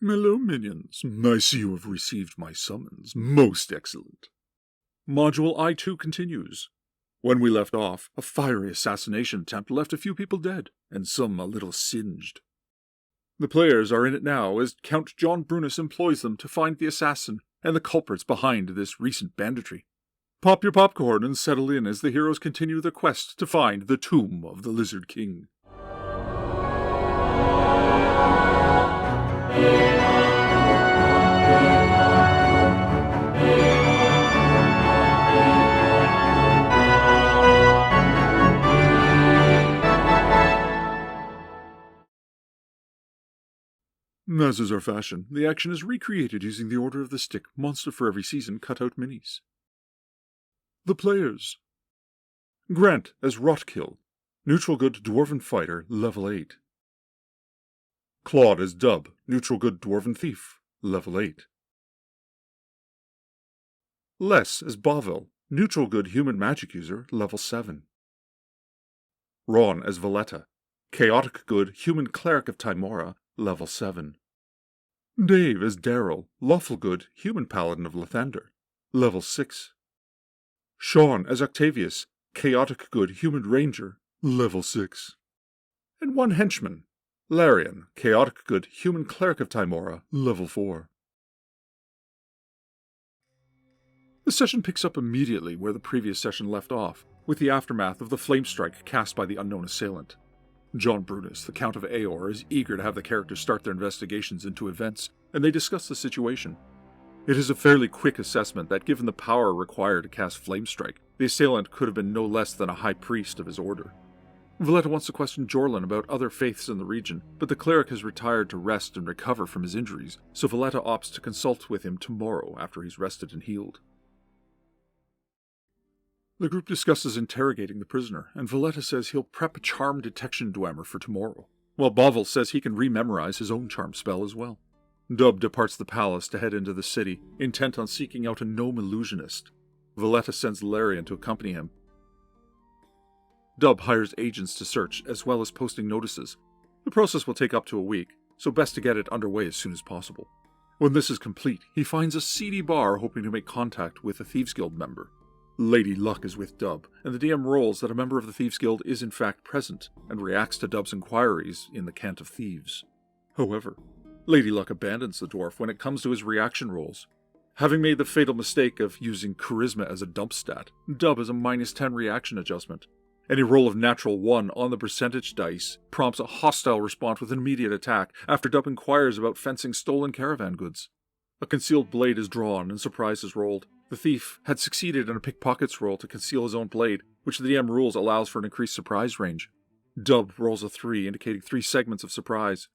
Hello, minions. I see you have received my summons. Most excellent. Module I-2 continues. When we left off, a fiery assassination attempt left a few people dead, and some a little singed. The players are in it now as Count John Brunus employs them to find the assassin and the culprits behind this recent banditry. Pop your popcorn and settle in as the heroes continue their quest to find the tomb of the Lizard King. As is our fashion, the action is recreated using the Order of the Stick Monster for Every Season cutout minis. The players. Grant as Rotkill, Neutral Good Dwarven Fighter, Level 8. Claude as Dub, Neutral Good Dwarven Thief, Level 8. Les as Bovel, Neutral Good Human Magic User, Level 7. Ron as Valletta, Chaotic Good Human Cleric of Tymora, Level 7. Dave as Daryl, Lawful Good Human Paladin of Lathander, Level 6. Sean as Octavius, Chaotic Good Human Ranger, Level 6. And one henchman, Larian, Chaotic Good Human Cleric of Tymora, Level 4. The session picks up immediately where the previous session left off, with the aftermath of the flame strike cast by the unknown assailant. John Brunus, the Count of Eor, is eager to have the characters start their investigations into events, and they discuss the situation. It is a fairly quick assessment that given the power required to cast Flame Strike, the assailant could have been no less than a high priest of his order. Valletta wants to question Jorlin about other faiths in the region, but the cleric has retired to rest and recover from his injuries, so Valletta opts to consult with him tomorrow after he's rested and healed. The group discusses interrogating the prisoner, and Valletta says he'll prep a charm detection dwemer for tomorrow, while Bovel says he can rememorize his own charm spell as well. Dub departs the palace to head into the city, intent on seeking out a gnome illusionist. Valletta sends Larian to accompany him. Dub hires agents to search, as well as posting notices. The process will take up to a week, so best to get it underway as soon as possible. When this is complete, he finds a seedy bar hoping to make contact with a Thieves Guild member. Lady Luck is with Dub, and the DM rolls that a member of the Thieves Guild is in fact present, and reacts to Dub's inquiries in the Cant of Thieves. However, Lady Luck abandons the dwarf when it comes to his reaction rolls. Having made the fatal mistake of using Charisma as a dump stat, Dub has a -10 reaction adjustment. Any roll of natural 1 on the percentage dice prompts a hostile response with an immediate attack after Dub inquires about fencing stolen caravan goods. A concealed blade is drawn and surprise is rolled. The thief had succeeded in a pickpockets roll to conceal his own blade, which the DM rules allows for an increased surprise range. Dub rolls a 3, indicating 3 segments of surprise.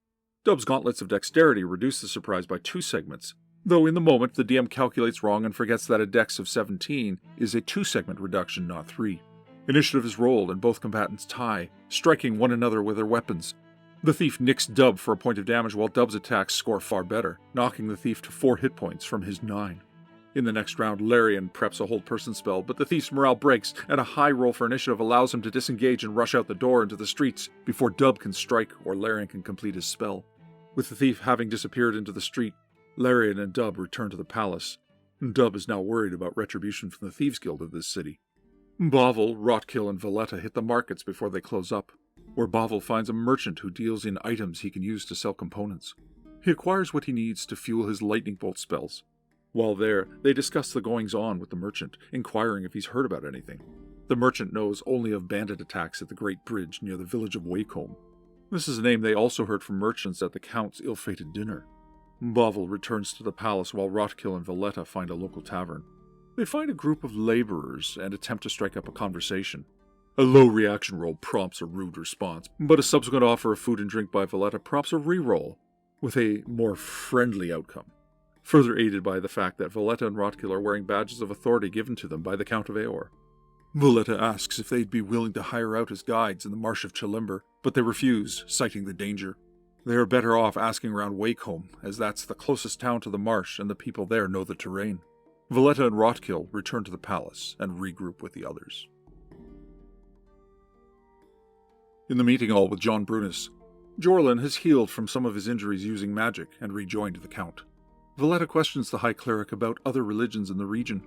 Dub's gauntlets of dexterity reduce the surprise by 2 segments, though in the moment the DM calculates wrong and forgets that a dex of 17 is a 2-segment reduction, not 3. Initiative is rolled and both combatants tie, striking one another with their weapons. The thief nicks Dub for a point of damage while Dub's attacks score far better, knocking the thief to 4 hit points from his 9. In the next round, Larian preps a hold person spell, but the thief's morale breaks, and a high roll for initiative allows him to disengage and rush out the door into the streets before Dub can strike or Larian can complete his spell. With the thief having disappeared into the street, Larian and Dub return to the palace. Dub is now worried about retribution from the Thieves Guild of this city. Bovel, Rotkill, and Valletta hit the markets before they close up, where Bovel finds a merchant who deals in items he can use to sell components. He acquires what he needs to fuel his lightning bolt spells. While there, they discuss the goings-on with the merchant, inquiring if he's heard about anything. The merchant knows only of bandit attacks at the Great Bridge near the village of Wacombe. This is a name they also heard from merchants at the Count's ill-fated dinner. Bovel returns to the palace while Rotkill and Valletta find a local tavern. They find a group of laborers and attempt to strike up a conversation. A low reaction roll prompts a rude response, but a subsequent offer of food and drink by Valletta prompts a re-roll, with a more friendly outcome, further aided by the fact that Valletta and Rotkill are wearing badges of authority given to them by the Count of Eor. Valletta asks if they'd be willing to hire out as guides in the Marsh of Chalimber, but they refuse, citing the danger. They are better off asking around Wacombe, as that's the closest town to the marsh and the people there know the terrain. Valletta and Rotkill return to the palace and regroup with the others. In the meeting hall with John Brunus, Jorlin has healed from some of his injuries using magic and rejoined the Count. Valletta questions the High Cleric about other religions in the region.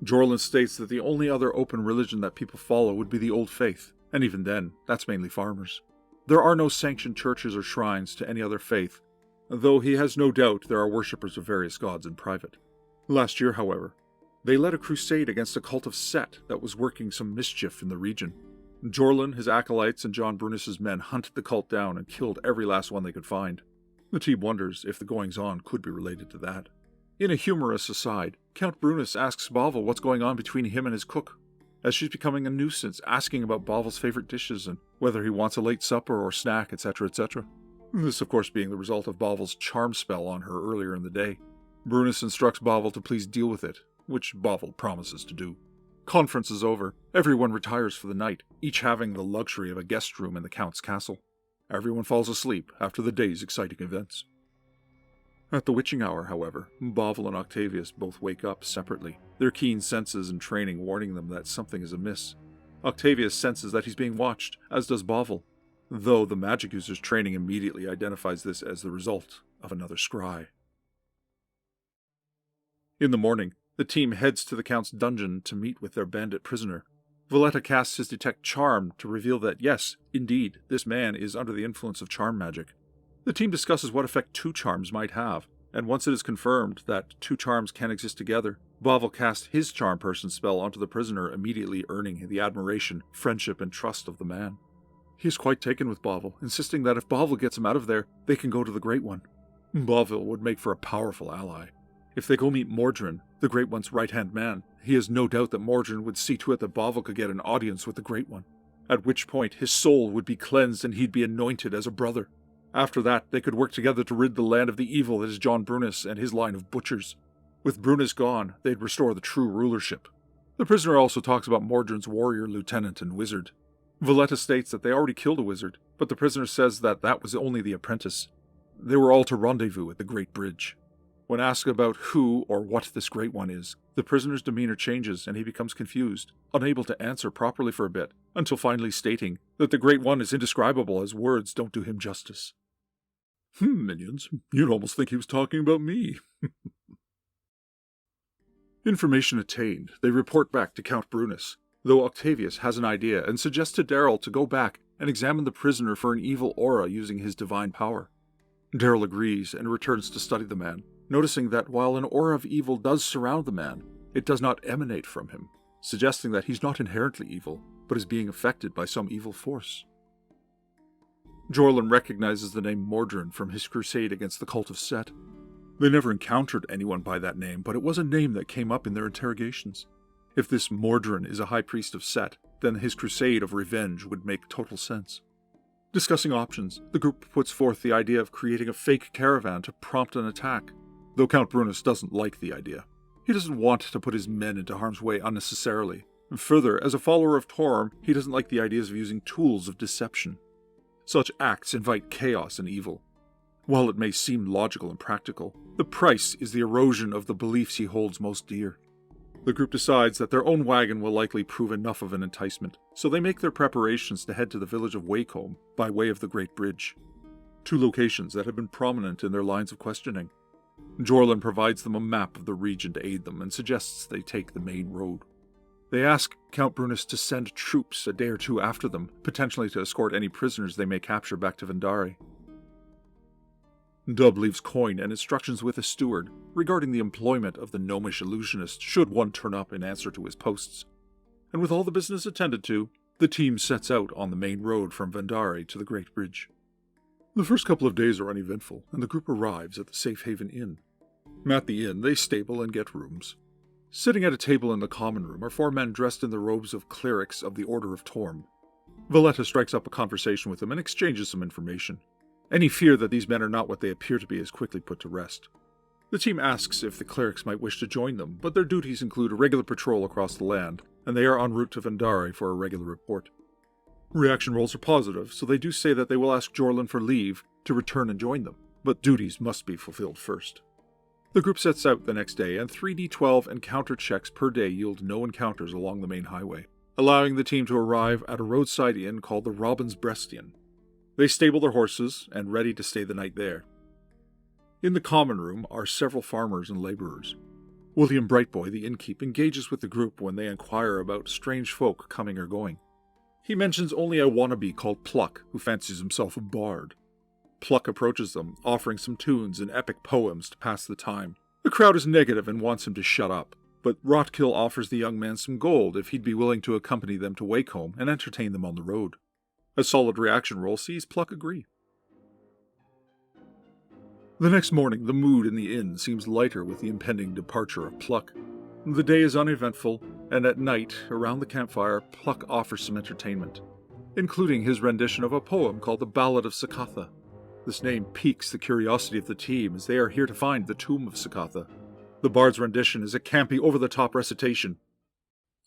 Jorlin states that the only other open religion that people follow would be the Old Faith, and even then, that's mainly farmers. There are no sanctioned churches or shrines to any other faith, though he has no doubt there are worshippers of various gods in private. Last year, however, they led a crusade against a cult of Set that was working some mischief in the region. Jorlin, his acolytes, and John Brunus's men hunted the cult down and killed every last one they could find. The team wonders if the goings-on could be related to that. In a humorous aside, Count Brunus asks Bavel what's going on between him and his cook, as she's becoming a nuisance, asking about Bavel's favorite dishes and whether he wants a late supper or snack, etc., etc. This, of course, being the result of Bavel's charm spell on her earlier in the day. Brunus instructs Bavel to please deal with it, which Bavel promises to do. Conference is over. Everyone retires for the night, each having the luxury of a guest room in the Count's castle. Everyone falls asleep after the day's exciting events. At the witching hour, however, Bavel and Octavius both wake up separately, their keen senses and training warning them that something is amiss. Octavius senses that he's being watched, as does Bavel, though the magic user's training immediately identifies this as the result of another scry. In the morning, the team heads to the Count's dungeon to meet with their bandit prisoner. Valletta casts his Detect Charm to reveal that yes, indeed, this man is under the influence of charm magic. The team discusses what effect two charms might have, and once it is confirmed that two charms can exist together, Bavel casts his Charm Person spell onto the prisoner, immediately earning the admiration, friendship, and trust of the man. He is quite taken with Bavel, insisting that if Bavel gets him out of there, they can go to the Great One. Bavel would make for a powerful ally. If they go meet Mordrin, the Great One's right-hand man, he has no doubt that Mordrin would see to it that Bavel could get an audience with the Great One, at which point his soul would be cleansed and he'd be anointed as a brother. After that, they could work together to rid the land of the evil that is John Brunus and his line of butchers. With Brunus gone, they'd restore the true rulership. The prisoner also talks about Mordrin's warrior lieutenant and wizard. Valletta states that they already killed a wizard, but the prisoner says that that was only the apprentice. They were all to rendezvous at the Great Bridge. When asked about who or what this Great One is, the prisoner's demeanor changes and he becomes confused, unable to answer properly for a bit, until finally stating that the Great One is indescribable as words don't do him justice. Minions, you'd almost think he was talking about me. Information attained, they report back to Count Brunus, though Octavius has an idea and suggests to Daryl to go back and examine the prisoner for an evil aura using his divine power. Daryl agrees and returns to study the man, noticing that while an aura of evil does surround the man, it does not emanate from him, suggesting that he's not inherently evil, but is being affected by some evil force. Jorlin recognizes the name Mordrin from his crusade against the cult of Set. They never encountered anyone by that name, but it was a name that came up in their interrogations. If this Mordrin is a high priest of Set, then his crusade of revenge would make total sense. Discussing options, the group puts forth the idea of creating a fake caravan to prompt an attack, though Count Brunus doesn't like the idea. He doesn't want to put his men into harm's way unnecessarily. Further, as a follower of Torm, he doesn't like the ideas of using tools of deception. Such acts invite chaos and evil. While it may seem logical and practical, the price is the erosion of the beliefs he holds most dear. The group decides that their own wagon will likely prove enough of an enticement, so they make their preparations to head to the village of Wacombe by way of the Great Bridge, two locations that have been prominent in their lines of questioning. Jorlin provides them a map of the region to aid them and suggests they take the main road. They ask Count Brunus to send troops a day or two after them, potentially to escort any prisoners they may capture back to Vendari. Dub leaves coin and instructions with a steward regarding the employment of the gnomish illusionist should one turn up in answer to his posts. And with all the business attended to, the team sets out on the main road from Vendari to the Great Bridge. The first couple of days are uneventful, and the group arrives at the Safe Haven Inn. At the inn, they stable and get rooms. Sitting at a table in the common room are four men dressed in the robes of clerics of the Order of Torm. Valletta strikes up a conversation with them and exchanges some information. Any fear that these men are not what they appear to be is quickly put to rest. The team asks if the clerics might wish to join them, but their duties include a regular patrol across the land, and they are en route to Vendari for a regular report. Reaction rolls are positive, so they do say that they will ask Jorlin for leave to return and join them, but duties must be fulfilled first. The group sets out the next day, and 3d12 encounter checks per day yield no encounters along the main highway, allowing the team to arrive at a roadside inn called the Robin's Breast Inn. They stable their horses and ready to stay the night there. In the common room are several farmers and labourers. William Brightboy, the innkeep, engages with the group when they inquire about strange folk coming or going. He mentions only a wannabe called Pluck, who fancies himself a bard. Pluck approaches them, offering some tunes and epic poems to pass the time. The crowd is negative and wants him to shut up, but Rotkill offers the young man some gold if he'd be willing to accompany them to Wakehome and entertain them on the road. A solid reaction roll sees Pluck agree. The next morning, the mood in the inn seems lighter with the impending departure of Pluck. The day is uneventful, and at night, around the campfire, Pluck offers some entertainment, including his rendition of a poem called the Ballad of Sakatha. This name piques the curiosity of the team, as they are here to find the tomb of Sakatha. The bard's rendition is a campy, over-the-top recitation.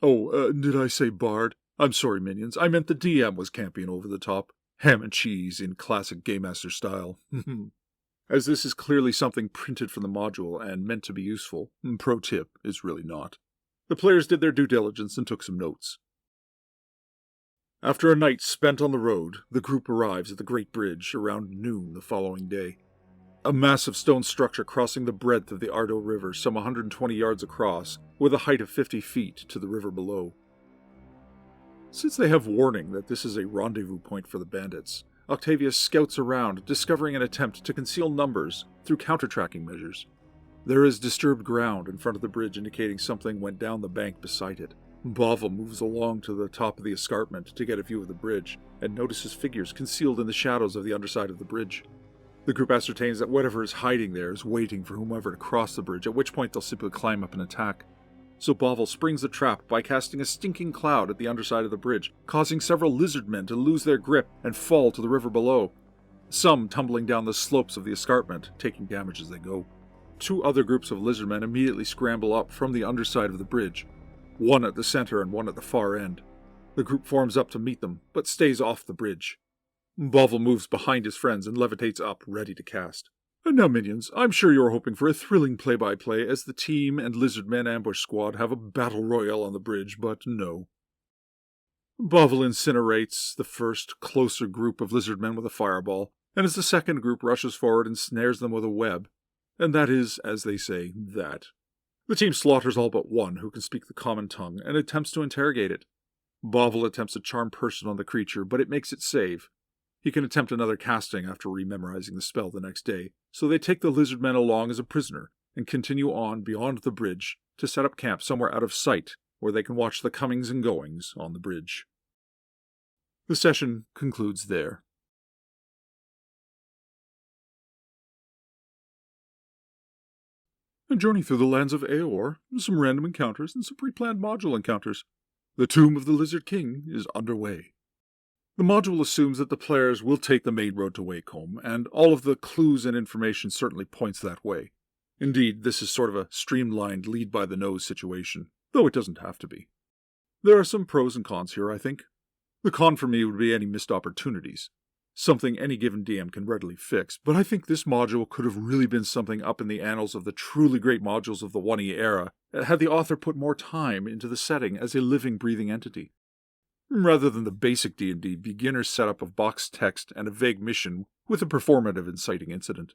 Did I say bard? I'm sorry, minions. I meant the DM was campy and over-the-top. Ham and cheese in classic Game Master style. As this is clearly something printed from the module and meant to be useful, pro tip is really not. The players did their due diligence and took some notes. After a night spent on the road, the group arrives at the Great Bridge around noon the following day. A massive stone structure crossing the breadth of the Ardo River some 120 yards across, with a height of 50 feet to the river below. Since they have warning that this is a rendezvous point for the bandits, Octavius scouts around, discovering an attempt to conceal numbers through counter-tracking measures. There is disturbed ground in front of the bridge indicating something went down the bank beside it. Bavel moves along to the top of the escarpment to get a view of the bridge, and notices figures concealed in the shadows of the underside of the bridge. The group ascertains that whatever is hiding there is waiting for whomever to cross the bridge, at which point they'll simply climb up and attack. So Bavel springs the trap by casting a stinking cloud at the underside of the bridge, causing several lizard men to lose their grip and fall to the river below, some tumbling down the slopes of the escarpment, taking damage as they go. Two other groups of lizard men immediately scramble up from the underside of the bridge, one at the center and one at the far end. The group forms up to meet them, but stays off the bridge. Bavel moves behind his friends and levitates up, ready to cast. And now, minions, I'm sure you're hoping for a thrilling play-by-play as the team and Lizardmen ambush squad have a battle royale on the bridge, but no. Bavel incinerates the first, closer group of Lizardmen with a fireball, and as the second group rushes forward and snares them with a web. And that is, as they say, that. The team slaughters all but one who can speak the common tongue and attempts to interrogate it. Bavel attempts to charm person on the creature, but it makes it save. He can attempt another casting after rememorizing the spell the next day, so they take the Lizardmen along as a prisoner and continue on beyond the bridge to set up camp somewhere out of sight where they can watch the comings and goings on the bridge. The session concludes there. A journey through the lands of Eor, some random encounters, and some pre-planned module encounters. The Tomb of the Lizard King is underway. The module assumes that the players will take the main road to Wakehome, and all of the clues and information certainly points that way. Indeed, this is sort of a streamlined lead-by-the-nose situation, though it doesn't have to be. There are some pros and cons here, I think. The con for me would be any missed opportunities, something any given DM can readily fix, but I think this module could have really been something up in the annals of the truly great modules of the 1E era, had the author put more time into the setting as a living, breathing entity. Rather than the basic D&D beginner setup of boxed text and a vague mission with a performative inciting incident.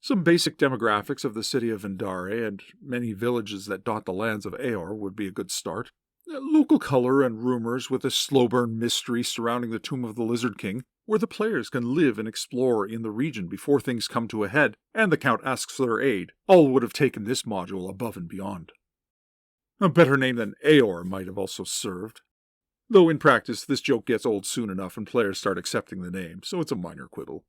Some basic demographics of the city of Vendare and many villages that dot the lands of Eor would be a good start. Local color and rumors with a slow burn mystery surrounding the Tomb of the Lizard King, where the players can live and explore in the region before things come to a head and the Count asks for their aid, all would have taken this module above and beyond. A better name than Eor might have also served. Though in practice, this joke gets old soon enough and players start accepting the name, so it's a minor quibble.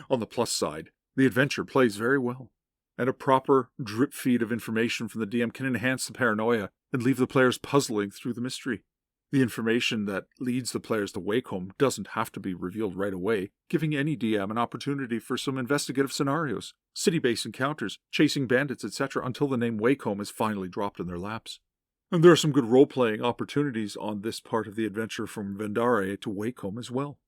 On the plus side, the adventure plays very well, and a proper drip feed of information from the DM can enhance the paranoia and leave the players puzzling through the mystery. The information that leads the players to Wakehome doesn't have to be revealed right away, giving any DM an opportunity for some investigative scenarios, city-based encounters, chasing bandits, etc., until the name Wakehome is finally dropped in their laps. And there are some good role-playing opportunities on this part of the adventure from Vendare to Wakehome as well.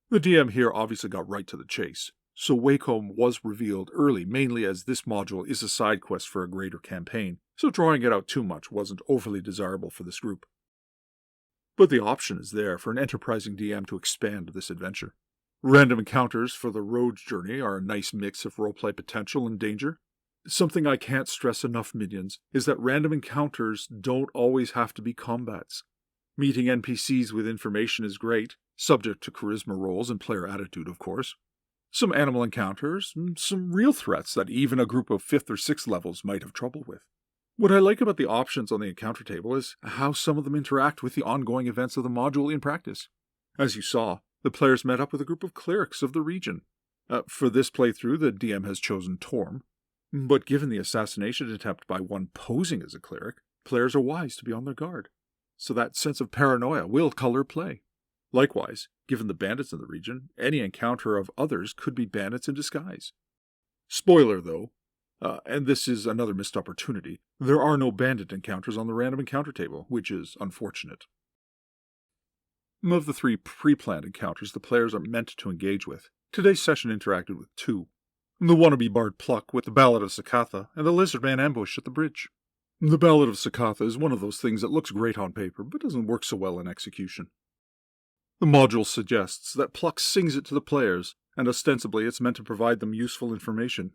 The DM here obviously got right to the chase, so Wakehome was revealed early, mainly as this module is a side quest for a greater campaign, so drawing it out too much wasn't overly desirable for this group. but the option is there for an enterprising DM to expand this adventure. Random encounters for the road journey are a nice mix of roleplay potential and danger. Something I can't stress enough, minions, is that random encounters don't always have to be combats. Meeting NPCs with information is great, subject to charisma rolls and player attitude, of course. Some animal encounters, some real threats that even a group of 5th or 6th levels might have trouble with. What I like about the options on the encounter table is how some of them interact with the ongoing events of the module in practice. As you saw, the players met up with a group of clerics of the region. For this playthrough, the DM has chosen Torm, but given the assassination attempt by one posing as a cleric, players are wise to be on their guard. So that sense of paranoia will color play. Likewise, given the bandits in the region, any encounter of others could be bandits in disguise. Spoiler, though, and this is another missed opportunity, there are no bandit encounters on the random encounter table, which is unfortunate. Of the 3 pre-planned encounters the players are meant to engage with, today's session interacted with 2. The wannabe bard Pluck with the Ballad of Sakatha, and the lizardman ambush at the bridge. The Ballad of Sakatha is one of those things that looks great on paper, but doesn't work so well in execution. The module suggests that Pluck sings it to the players, and ostensibly it's meant to provide them useful information.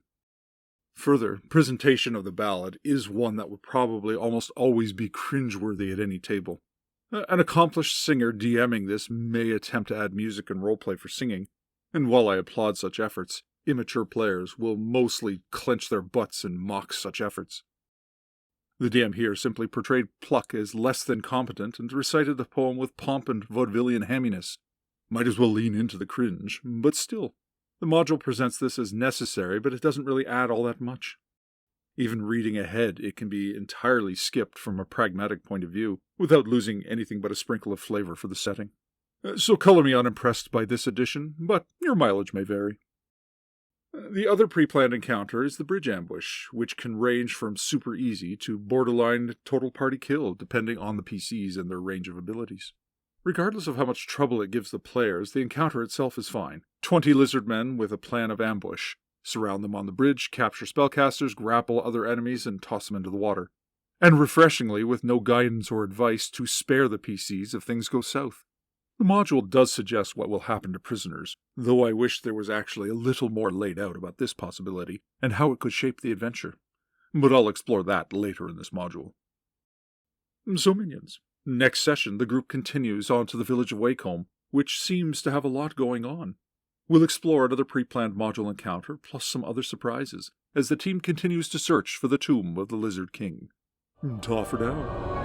Further, presentation of the ballad is one that would probably almost always be cringeworthy at any table. An accomplished singer DMing this may attempt to add music and roleplay for singing, and while I applaud such efforts, immature players will mostly clench their butts and mock such efforts. The DM here simply portrayed Pluck as less than competent and recited the poem with pomp and vaudevillian hamminess. Might as well lean into the cringe, but still. The module presents this as necessary, but it doesn't really add all that much. Even reading ahead, it can be entirely skipped from a pragmatic point of view, without losing anything but a sprinkle of flavor for the setting. So color me unimpressed by this addition, but your mileage may vary. The other pre-planned encounter is the bridge ambush, which can range from super easy to borderline total party kill, depending on the PCs and their range of abilities. Regardless of how much trouble it gives the players, the encounter itself is fine. 20 lizardmen with a plan of ambush. Surround them on the bridge, capture spellcasters, grapple other enemies, and toss them into the water. And refreshingly, with no guidance or advice to spare the PCs if things go south. The module does suggest what will happen to prisoners, though I wish there was actually a little more laid out about this possibility, and how it could shape the adventure. But I'll explore that later in this module. So minions, next session the group continues on to the village of Wacombe, which seems to have a lot going on. We'll explore another pre-planned module encounter, plus some other surprises, as the team continues to search for the tomb of the Lizard King. Ta for now.